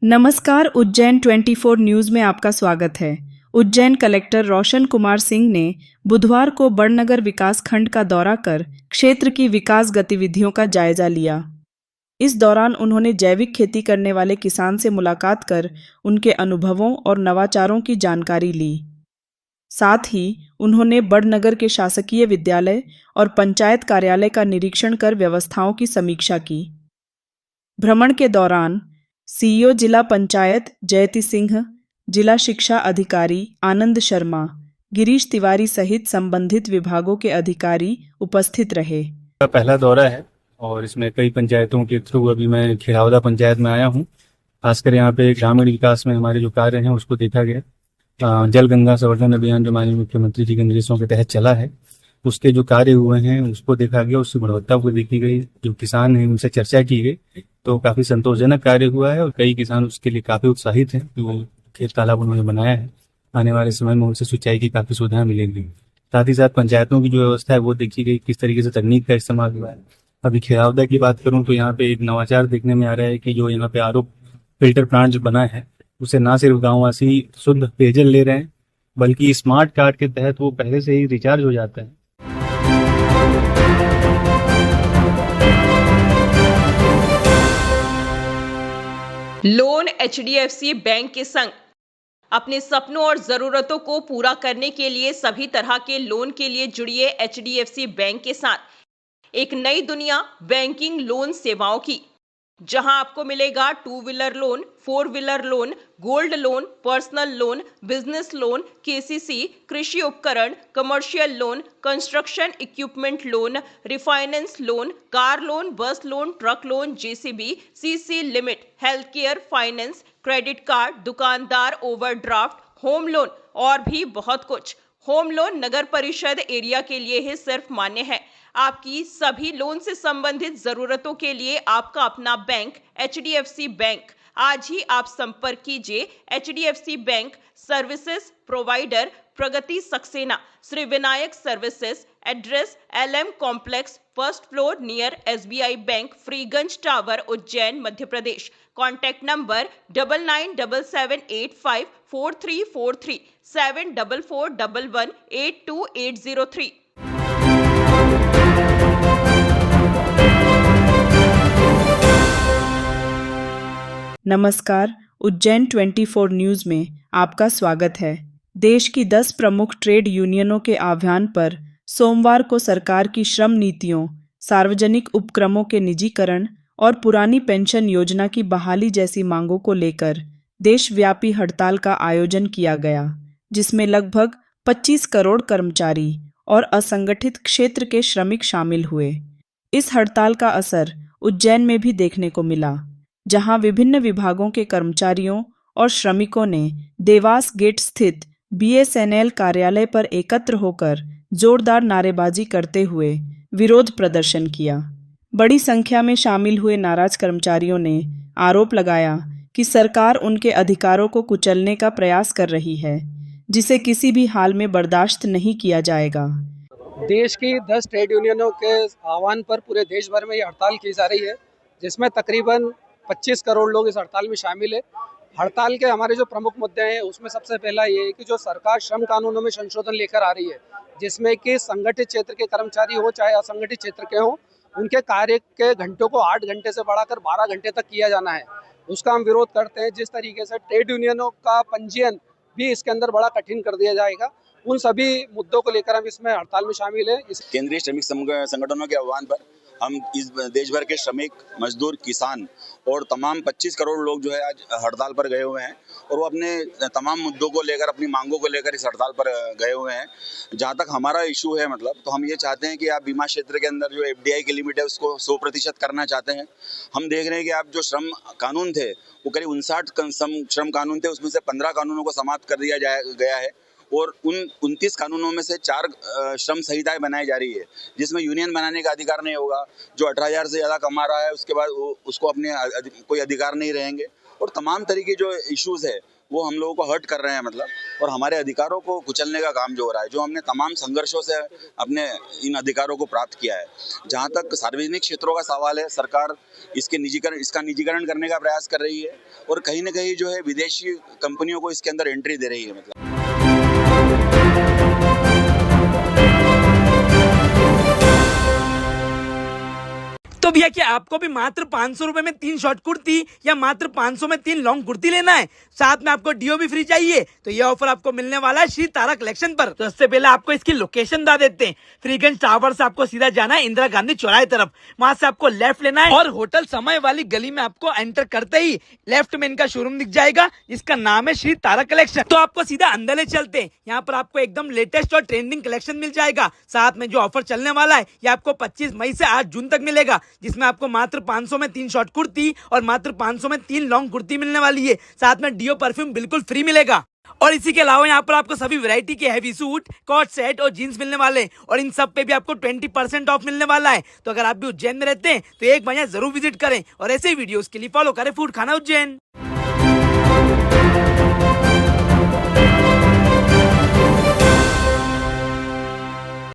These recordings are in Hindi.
नमस्कार, उज्जैन 24 न्यूज़ में आपका स्वागत है। उज्जैन कलेक्टर रोशन कुमार सिंह ने बुधवार को बड़नगर विकास खंड का दौरा कर क्षेत्र की विकास गतिविधियों का जायजा लिया। इस दौरान उन्होंने जैविक खेती करने वाले किसान से मुलाकात कर उनके अनुभवों और नवाचारों की जानकारी ली। साथ ही उन्होंने बड़नगर के शासकीय विद्यालय और पंचायत कार्यालय का निरीक्षण कर व्यवस्थाओं की समीक्षा की। भ्रमण के दौरान सीईओ जिला पंचायत जयति सिंह, जिला शिक्षा अधिकारी आनंद शर्मा, गिरीश तिवारी सहित संबंधित विभागों के अधिकारी उपस्थित रहे। पहला दौरा है और इसमें कई पंचायतों के थ्रू अभी मैं खिरावदा पंचायत में आया हूँ। खासकर यहाँ पे ग्रामीण विकास में हमारे जो कार्य हैं उसको देखा गया। जल गंगा संवर्धन अभियान जो माननीय मुख्यमंत्री जी के निर्देशों के तहत चला है, उसके जो कार्य हुए हैं उसको देखा गया, उसकी गुणवत्ता को देखी गई, जो किसान हैं उनसे चर्चा की गई, तो काफ़ी संतोषजनक कार्य हुआ है और कई किसान उसके लिए काफ़ी उत्साहित हैं कि वो खेत तालाब उन्होंने बनाया है, आने वाले समय में उनसे सिंचाई की काफ़ी सुविधाएं मिलेंगी। साथ ही साथ पंचायतों की जो व्यवस्था है वो देखी गई, किस तरीके से तकनीक का इस्तेमाल हुआ है। अभी खिरावदा की बात करूँ तो यहाँ पे एक नवाचार देखने में आ रहा है कि जो यहाँ पे आरओ फिल्टर प्लांट जो बना है उसे ना सिर्फ गाँववासी शुद्ध पेयजल ले रहे हैं, बल्कि स्मार्ट कार्ड के तहत वो पहले से ही रिचार्ज हो जाता है। लोन एचडीएफसी बैंक के संग अपने सपनों और जरूरतों को पूरा करने के लिए सभी तरह के लोन के लिए जुड़िए एचडीएफसी बैंक के साथ। एक नई दुनिया बैंकिंग लोन सेवाओं की, जहां आपको मिलेगा 2 wheeler loan, 4 wheeler loan, gold loan, personal loan, business loan, KCC, कृषि उपकरण, commercial loan, construction equipment loan, refinance loan, car loan, bus loan, truck loan, JCB, CC limit, health care, finance, credit card, दुकानदार ओवरड्राफ्ट, होम लोन और भी बहुत कुछ। होम लोन नगर परिषद एरिया के लिए ही सिर्फ मान्य है। आपकी सभी लोन से संबंधित जरूरतों के लिए आपका अपना बैंक एचडीएफसी बैंक। आज ही आप संपर्क कीजिए HDFC bank services provider Pragati Saxena, Shri Vinayak services, address LM complex, first floor near SBI bank, Freeganj tower, Ujjain, Madhya Pradesh. Contact number 9977854343 7441182803। नमस्कार, उज्जैन 24 न्यूज़ में आपका स्वागत है। देश की 10 प्रमुख ट्रेड यूनियनों के आह्वान पर सोमवार को सरकार की श्रम नीतियों, सार्वजनिक उपक्रमों के निजीकरण और पुरानी पेंशन योजना की बहाली जैसी मांगों को लेकर देशव्यापी हड़ताल का आयोजन किया गया, जिसमें लगभग 25 करोड़ कर्मचारी और असंगठित क्षेत्र के श्रमिक शामिल हुए। इस हड़ताल का असर उज्जैन में भी देखने को मिला, जहां विभिन्न विभागों के कर्मचारियों और श्रमिकों ने देवास गेट स्थित बीएसएनएल कार्यालय पर एकत्र होकर जोरदार नारेबाजी करते हुए विरोध प्रदर्शन किया। बड़ी संख्या में शामिल हुए नाराज कर्मचारियों ने आरोप लगाया कि सरकार उनके अधिकारों को कुचलने का प्रयास कर रही है, जिसे किसी भी हाल में बर्दाश्त नहीं किया जाएगा। देश की 10 ट्रेड यूनियनों के आह्वान पर पूरे देश भर में ये हड़ताल की जा रही है, जिसमें तकरीबन 25 करोड़ लोग इस हड़ताल में शामिल है। हड़ताल के हमारे जो प्रमुख मुद्दे हैं उसमें सबसे पहला ये है कि जो सरकार श्रम कानूनों में संशोधन लेकर आ रही है, जिसमें कि संगठित क्षेत्र के कर्मचारी हो चाहे असंगठित क्षेत्र के हों, उनके कार्य के घंटों को 8 घंटे से बढ़ाकर 12 घंटे तक किया जाना है, उसका हम विरोध करते हैं। जिस तरीके से ट्रेड यूनियनों का पंजीयन भी इसके अंदर बड़ा कठिन कर दिया जाएगा, उन सभी मुद्दों को लेकर हम इसमें हड़ताल में शामिल हैं। केंद्रीय श्रमिक संगठनों के आह्वान पर हम इस देश भर के श्रमिक, मजदूर, किसान और तमाम 25 करोड़ लोग जो है आज हड़ताल पर गए हुए हैं और वो अपने तमाम मुद्दों को लेकर, अपनी मांगों को लेकर इस हड़ताल पर गए हुए हैं। जहाँ तक हमारा इशू है तो हम ये चाहते हैं कि आप बीमा क्षेत्र के अंदर जो एफडीआई की लिमिट है उसको 100% करना चाहते हैं। हम देख रहे हैं कि आप जो श्रम कानून थे वो करीब 59 श्रम कानून थे, उसमें से 15 कानूनों को समाप्त कर दिया गया है और उन 29 कानूनों में से 4 श्रम संहिताएं बनाई जा रही है, जिसमें यूनियन बनाने का अधिकार नहीं होगा। जो 18,000 से ज़्यादा कमा रहा है उसके बाद उसको अपने कोई अधिकार नहीं रहेंगे और तमाम तरीके जो इश्यूज़ है वो हम लोगों को हर्ट कर रहे हैं मतलब, और हमारे अधिकारों को कुचलने का काम जो हो रहा है, जो हमने तमाम संघर्षों से अपने इन अधिकारों को प्राप्त किया है। जहाँ तक सार्वजनिक क्षेत्रों का सवाल है, सरकार इसका निजीकरण करने का प्रयास कर रही है और कहीं ना कहीं जो है विदेशी कंपनियों को इसके अंदर एंट्री दे रही है मतलब। तो भैया क्या आपको भी मात्र 500 रुपए में 3 शॉर्ट कुर्ती या मात्र 500 में 3 लॉन्ग कुर्ती लेना है, साथ में आपको डीओ भी फ्री चाहिए, तो ये ऑफर आपको मिलने वाला है श्री तारा कलेक्शन पर। तो इससे पहले आपको इसकी लोकेशन बता देते हैं। फ्रीगंज टावर से आपको सीधा जाना है इंदिरा गांधी चौराहे तरफ, वहां से आपको लेफ्ट लेना है और होटल समय वाली गली में आपको एंटर करते ही लेफ्ट में इनका शोरूम दिख जाएगा, जिसका नाम है श्री तारा कलेक्शन। तो आपको सीधा अंदर ले चलते हैं। यहाँ पर आपको एकदम लेटेस्ट और ट्रेंडिंग कलेक्शन मिल जाएगा। साथ में जो ऑफर चलने वाला है ये आपको 25 मई से 8 जून तक मिलेगा, जिसमें आपको मात्र 500 में 3 शॉर्ट कुर्ती और मात्र 500 में 3 लॉन्ग कुर्ती मिलने वाली है। साथ में डीओ परफ्यूम बिल्कुल फ्री मिलेगा। और इसी के अलावा यहाँ पर आपको सभी वैरायटी के हैवी सूट, कॉट सेट और जीन्स मिलने वाले हैं, और इन सब पे भी आपको 20% ऑफ मिलने वाला है। तो अगर आप भी उज्जैन में रहते हैं तो एक बार यहाँ जरूर विजिट करें और ऐसे वीडियोस के लिए फॉलो करें फूड खाना उज्जैन।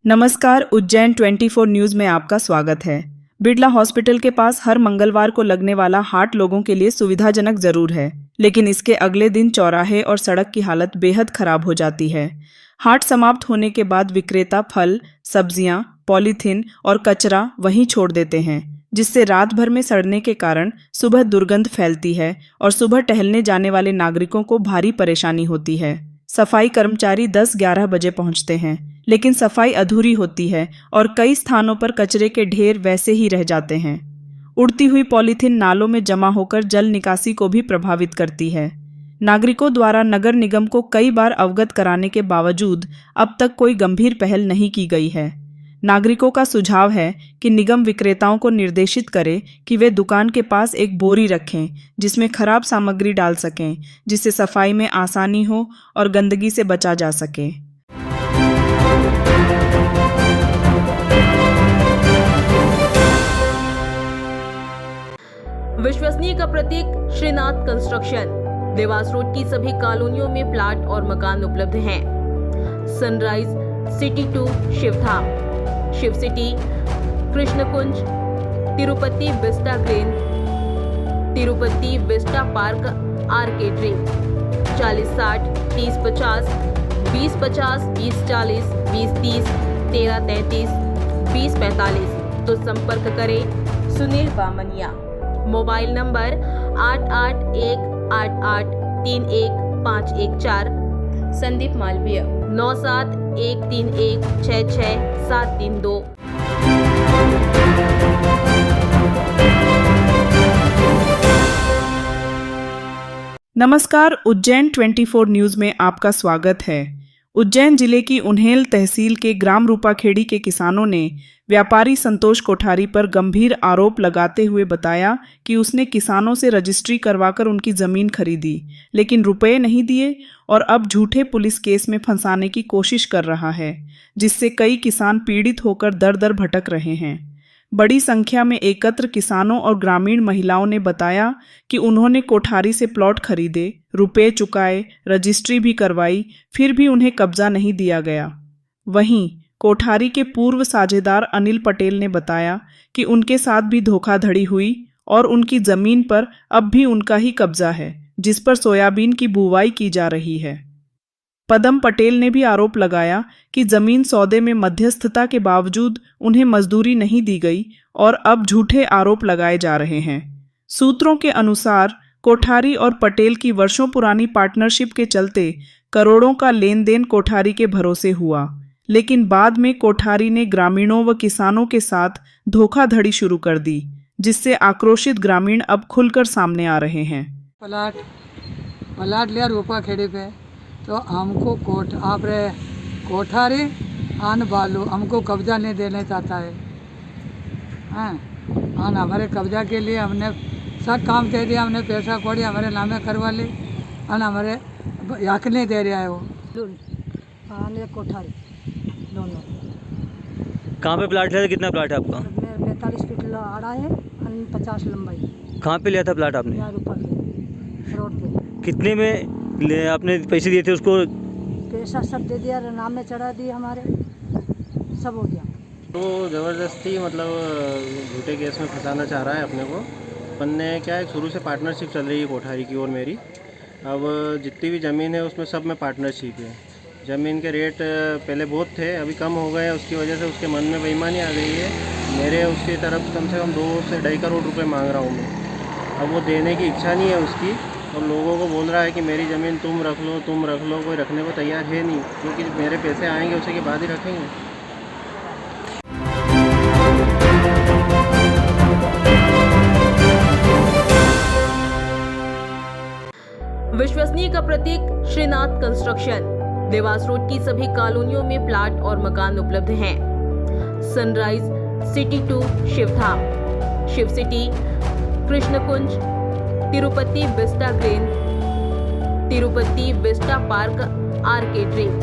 नमस्कार, उज्जैन 24 न्यूज में आपका स्वागत है। बिड़ला हॉस्पिटल के पास हर मंगलवार को लगने वाला हाट लोगों के लिए सुविधाजनक जरूर है, लेकिन इसके अगले दिन चौराहे और सड़क की हालत बेहद खराब हो जाती है। हाट समाप्त होने के बाद विक्रेता फल, सब्जियां, पॉलीथीन और कचरा वहीं छोड़ देते हैं, जिससे रात भर में सड़ने के कारण सुबह दुर्गंध फैलती है और सुबह टहलने जाने वाले नागरिकों को भारी परेशानी होती है। सफाई कर्मचारी 10-11 बजे पहुंचते हैं, लेकिन सफाई अधूरी होती है और कई स्थानों पर कचरे के ढेर वैसे ही रह जाते हैं। उड़ती हुई पॉलीथीन नालों में जमा होकर जल निकासी को भी प्रभावित करती है। नागरिकों द्वारा नगर निगम को कई बार अवगत कराने के बावजूद अब तक कोई गंभीर पहल नहीं की गई है। नागरिकों का सुझाव है कि निगम विक्रेताओं को निर्देशित करे कि वे दुकान के पास एक बोरी रखें जिसमें खराब सामग्री डाल सकें, जिससे सफाई में आसानी हो और गंदगी से बचा जा सके। विश्वसनीय का प्रतीक श्रीनाथ कंस्ट्रक्शन। देवास रोड की सभी कॉलोनियों में प्लाट और मकान उपलब्ध हैं। Sunrise city 2 Shivdham, Shiv city, Krishnakunj, Tirupati vista green, Tirupati vista park arcade dream. 40-60, 30-50, 20-50, 20-40, 20-30, 13-33, 20-45। तो संपर्क करें सुनील बामनिया। Mobile number 8818831514। संदीप मालवीय 9713166732। नमस्कार, उज्जैन 24 न्यूज में आपका स्वागत है। उज्जैन जिले की उन्हेल तहसील के ग्राम रूपाखेड़ी के किसानों ने व्यापारी संतोष कोठारी पर गंभीर आरोप लगाते हुए बताया कि उसने किसानों से रजिस्ट्री करवाकर उनकी जमीन खरीदी, लेकिन रुपए नहीं दिए और अब झूठे पुलिस केस में फंसाने की कोशिश कर रहा है, जिससे कई किसान पीड़ित होकर दर दर भटक रहे हैं। बड़ी संख्या में एकत्र किसानों और ग्रामीण महिलाओं ने बताया कि उन्होंने कोठारी से प्लॉट खरीदे, रुपए चुकाए, रजिस्ट्री भी करवाई, फिर भी उन्हें कब्जा नहीं दिया गया। वहीं कोठारी के पूर्व साझेदार अनिल पटेल ने बताया कि उनके साथ भी धोखाधड़ी हुई और उनकी जमीन पर अब भी उनका ही कब्जा है, जिस पर सोयाबीन की बुवाई की जा रही है। पदम पटेल ने भी आरोप लगाया कि जमीन सौदे में मध्यस्थता के बावजूद उन्हें मजदूरी नहीं दी गई और अब झूठे आरोप लगाए जा रहे हैं। सूत्रों के अनुसार कोठारी और पटेल की वर्षों पुरानी पार्टनरशिप के चलते करोड़ों का लेन देन कोठारी के भरोसे हुआ, लेकिन बाद में कोठारी ने ग्रामीणों व किसानों के साथ धोखाधड़ी शुरू कर दी, जिससे आक्रोशित ग्रामीण अब खुलकर सामने आ रहे हैं। प्लाट लिया रूपाखेड़ी पे, तो हमको कोठारी आन बालू हमको कब्जा नहीं देने चाहता है। आन हमारे कब्जा के लिए हमने सब काम दे दिया, हमने पैसा कौड़ी हमारे नामे करवा ली, और हमारे हक नहीं दे रहा है वो। कोठारी दोनों। कहाँ पे प्लाट लिया था? कितना प्लाट है आपका? 45 फीट आड़ा है, 50 लंबाई। कहाँ पे लिया था प्लाट आपने? रोड पे। कितने में आपने पैसे दिए थे उसको? पैसा सब दे दिया, नाम में चढ़ा दिए हमारे, सब हो गया। तो ज़बरदस्ती मतलब झूठे केस में फंसाना चाह रहा है अपने को। अपन ने क्या है, शुरू से पार्टनरशिप चल रही है कोठारी की और मेरी। अब जितनी भी ज़मीन है उसमें सब में पार्टनरशिप है। ज़मीन के रेट पहले बहुत थे, अभी कम हो गए, उसकी वजह से उसके मन में बेईमानी आ गई है। मेरे उसकी तरफ कम से कम 2 से 2.5 करोड़ रुपए मांग रहा हूँ मैं। अब वो देने की इच्छा नहीं है उसकी, और लोगों को बोल रहा है कि मेरी ज़मीन तुम रख लो। कोई रखने को तैयार है नहीं, क्योंकि मेरे पैसे आएंगे उसी के बाद ही रखेंगे। विश्वसनीय का प्रतीक श्रीनाथ कंस्ट्रक्शन। देवास रोड की सभी कॉलोनियों में प्लाट और मकान उपलब्ध हैं। Sunrise city 2 Shivdham, Shiv city, Krishnakunj, Tirupati vista green, Tirupati vista park arcade dream.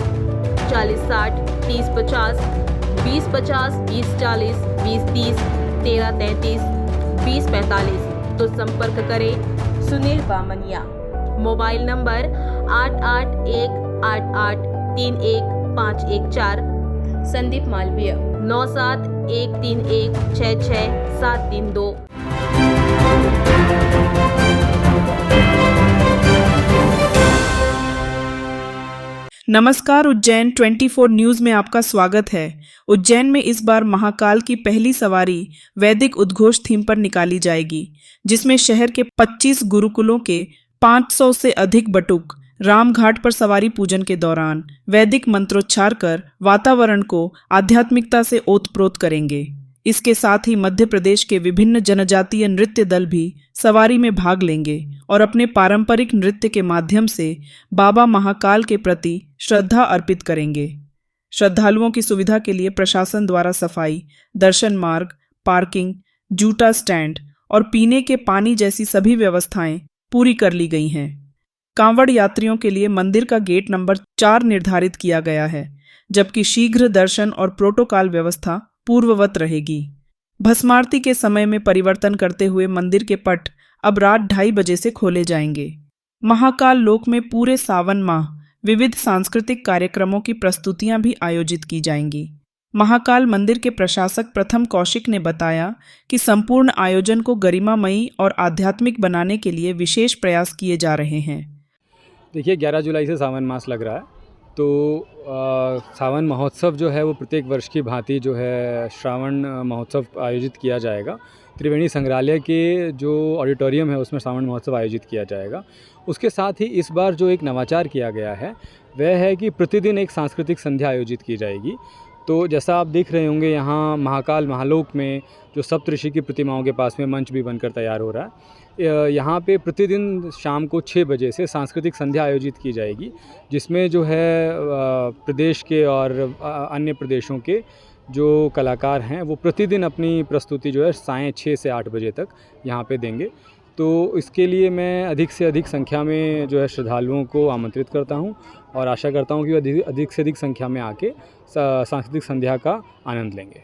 4060 3050, 2050 2040, 2030 1333, 2045। तो संपर्क करें सुनील बामनिया। Mobile number 8818831514। संदीप मालवीय 9713166732। नमस्कार, उज्जैन 24 न्यूज़ में आपका स्वागत है। उज्जैन में इस बार महाकाल की पहली सवारी वैदिक उद्घोष थीम पर निकाली जाएगी, जिसमें शहर के 25 गुरुकुलों के 500 से अधिक बटुक रामघाट पर सवारी पूजन के दौरान वैदिक मंत्रोच्चार कर वातावरण को आध्यात्मिकता से ओतप्रोत करेंगे। इसके साथ ही मध्य प्रदेश के विभिन्न जनजातीय नृत्य दल भी सवारी में भाग लेंगे और अपने पारंपरिक नृत्य के माध्यम से बाबा महाकाल के प्रति श्रद्धा अर्पित करेंगे। श्रद्धालुओं की सुविधा के लिए प्रशासन द्वारा सफाई, दर्शन मार्ग, पार्किंग, जूता स्टैंड और पीने के पानी जैसी सभी व्यवस्थाएं पूरी कर ली गई हैं। कांवड़ यात्रियों के लिए मंदिर का गेट नंबर 4 निर्धारित किया गया है, जबकि शीघ्र दर्शन और प्रोटोकॉल व्यवस्था पूर्ववत रहेगी। भस्मारती के समय में परिवर्तन करते हुए मंदिर के पट अब रात 2:30 बजे से खोले जाएंगे। महाकाल लोक में पूरे सावन माह विविध सांस्कृतिक कार्यक्रमों की प्रस्तुतियां भी आयोजित की जाएंगी। महाकाल मंदिर के प्रशासक प्रथम कौशिक ने बताया कि संपूर्ण आयोजन को गरिमामयी और आध्यात्मिक बनाने के लिए विशेष प्रयास किए जा रहे हैं। देखिए, 11 जुलाई से सावन मास लग रहा है, तो सावन महोत्सव जो है वो प्रत्येक वर्ष की भांति जो है श्रावण महोत्सव आयोजित किया जाएगा। त्रिवेणी संग्रहालय के जो ऑडिटोरियम है उसमें श्रावण महोत्सव आयोजित किया जाएगा। उसके साथ ही इस बार जो एक नवाचार किया गया है वह है कि प्रतिदिन एक सांस्कृतिक संध्या आयोजित की जाएगी। तो जैसा आप देख रहे होंगे, यहाँ महाकाल महालोक में जो सप्तऋषि की प्रतिमाओं के पास में मंच भी बनकर तैयार हो रहा है, यहाँ पे प्रतिदिन शाम को 6 बजे से सांस्कृतिक संध्या आयोजित की जाएगी, जिसमें जो है प्रदेश के और अन्य प्रदेशों के जो कलाकार हैं वो प्रतिदिन अपनी प्रस्तुति जो है सायं 6 से 8 बजे तक यहाँ पे देंगे। तो इसके लिए मैं अधिक से अधिक संख्या में जो है श्रद्धालुओं को आमंत्रित करता हूँ और आशा करता हूँ कि वो अधिक से अधिक संख्या में आके सांस्कृतिक संध्या का आनंद लेंगे।